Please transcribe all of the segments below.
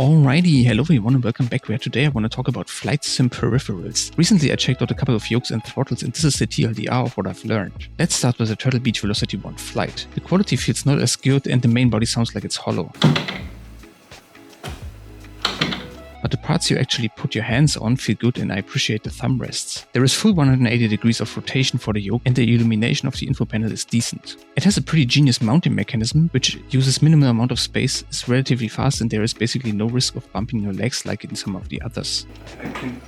Alrighty, hello everyone and welcome back, where today I want to talk about flight sim peripherals. Recently I checked out a couple of Yokes and Throttles, and this is the TLDR of what I've learned. Let's start with the Turtle Beach Velocity 1 flight. The quality feels not as good and the main body sounds like it's hollow. But the parts you actually put your hands on feel good, and I appreciate the thumb rests. There is full 180 degrees of rotation for the yoke, and the illumination of the info panel is decent. It has a pretty genius mounting mechanism, which uses minimal amount of space, is relatively fast, and there is basically no risk of bumping your legs like in some of the others.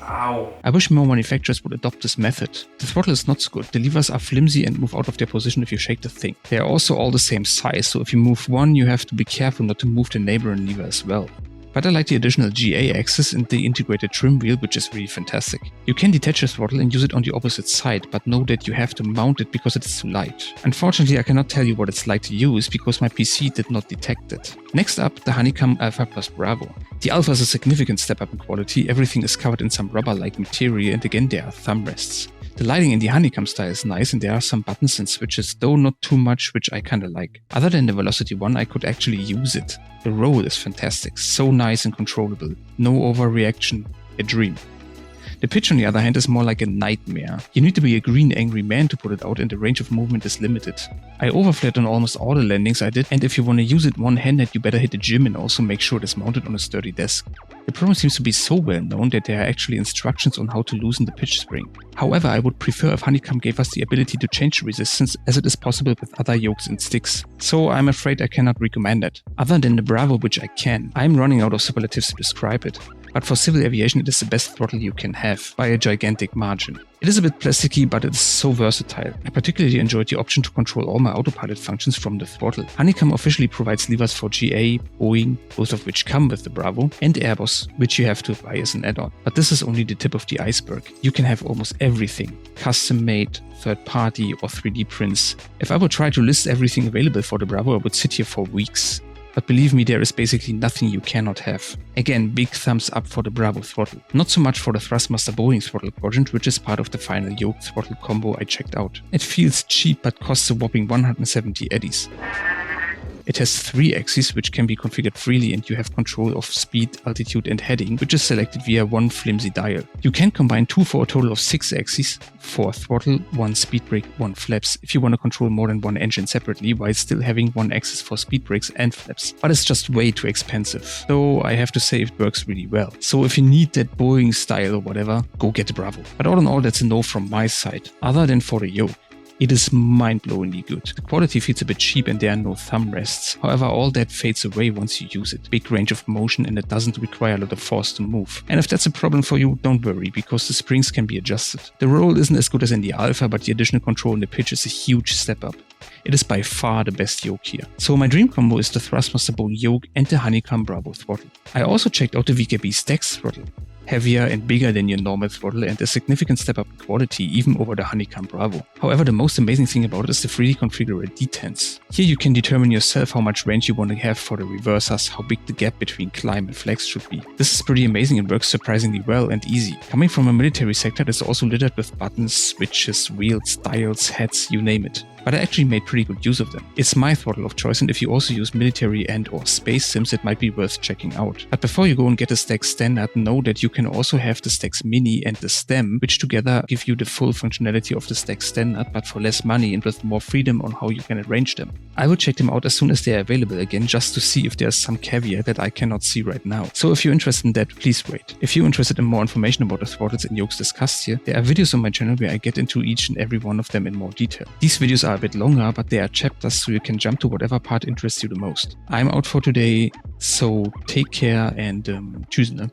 I wish more manufacturers would adopt this method. The throttle is not so good. The levers are flimsy and move out of their position if you shake the thing. They are also all the same size, so if you move one, you have to be careful not to move the neighboring lever as well. But I like the additional GA axis and the integrated trim wheel, which is really fantastic. You can detach the throttle and use it on the opposite side, but know that you have to mount it because it is too light. Unfortunately, I cannot tell you what it's like to use because my PC did not detect it. Next up, the Honeycomb Alpha plus Bravo. The Alpha is a significant step up in quality. Everything is covered in some rubber-like material, and again there are thumb rests. The lighting in the Honeycomb style is nice, and there are some buttons and switches, though not too much, which I kinda like. Other than the Velocity 1, I could actually use it. The roll is fantastic, so nice and controllable. No overreaction, a dream. The pitch on the other hand is more like a nightmare. You need to be a green angry man to put it out, and the range of movement is limited. I overflared on almost all the landings I did, and if you want to use it one-handed, you better hit the gym and also make sure it is mounted on a sturdy desk. The problem seems to be so well known that there are actually instructions on how to loosen the pitch spring. However, I would prefer if Honeycomb gave us the ability to change the resistance, as it is possible with other yokes and STECS. So I'm afraid I cannot recommend it. Other than the Bravo, which I can. I'm running out of superlatives to describe it. But for civil aviation, it is the best throttle you can have, by a gigantic margin. It is a bit plasticky, but it is so versatile. I particularly enjoyed the option to control all my autopilot functions from the throttle. Honeycomb officially provides levers for GA, Boeing, both of which come with the Bravo, and Airbus, which you have to buy as an add-on. But this is only the tip of the iceberg. You can have almost everything. Custom-made, third-party, or 3D prints. If I would try to list everything available for the Bravo, I would sit here for weeks. But believe me, there is basically nothing you cannot have. Again, big thumbs up for the Bravo throttle. Not so much for the Thrustmaster Boeing throttle quadrant, which is part of the final Yoke throttle combo I checked out. It feels cheap but costs a whopping 170 eddies. It has 3 axes which can be configured freely, and you have control of speed, altitude and heading, which is selected via one flimsy dial. You can combine 2 for a total of 6 axes, 4 throttle, 1 speed brake, 1 flaps, if you want to control more than one engine separately while still having 1 axis for speed brakes and flaps. But it's just way too expensive, though I have to say it works really well. So if you need that Boeing style or whatever, go get the Bravo. But all in all, that's a no from my side, other than for the Yoke. It is mind-blowingly good. The quality feels a bit cheap and there are no thumb rests. However, all that fades away once you use it. Big range of motion, and it doesn't require a lot of force to move. And if that's a problem for you, don't worry, because the springs can be adjusted. The roll isn't as good as in the Alpha, but the additional control in the pitch is a huge step up. It is by far the best yoke here. So my dream combo is the Thrustmaster Boeing yoke and the Honeycomb Bravo throttle. I also checked out the GIGABYTE STECS throttle. Heavier and bigger than your normal throttle, and a significant step up in quality even over the Honeycomb Bravo. However, the most amazing thing about it is the 3D configurable detents. Here you can determine yourself how much range you want to have for the reversers, how big the gap between climb and flex should be. This is pretty amazing and works surprisingly well and easy. Coming from a military sector, it is also littered with buttons, switches, wheels, dials, heads, you name it. But I actually made pretty good use of them. It's my throttle of choice, and if you also use military and or space sims, it might be worth checking out. But before you go and get a STECS standard, know that you can also have the STECS Mini and the STEM, which together give you the full functionality of the STECS standard, but for less money and with more freedom on how you can arrange them. I will check them out as soon as they are available again, just to see if there's some caveat that I cannot see right now. So if you're interested in that, please wait. If you're interested in more information about the throttles and yokes discussed here, there are videos on my channel where I get into each and every one of them in more detail. These videos are a bit longer, but they are chapters, so you can jump to whatever part interests you the most. I'm out for today, so take care and tschüss.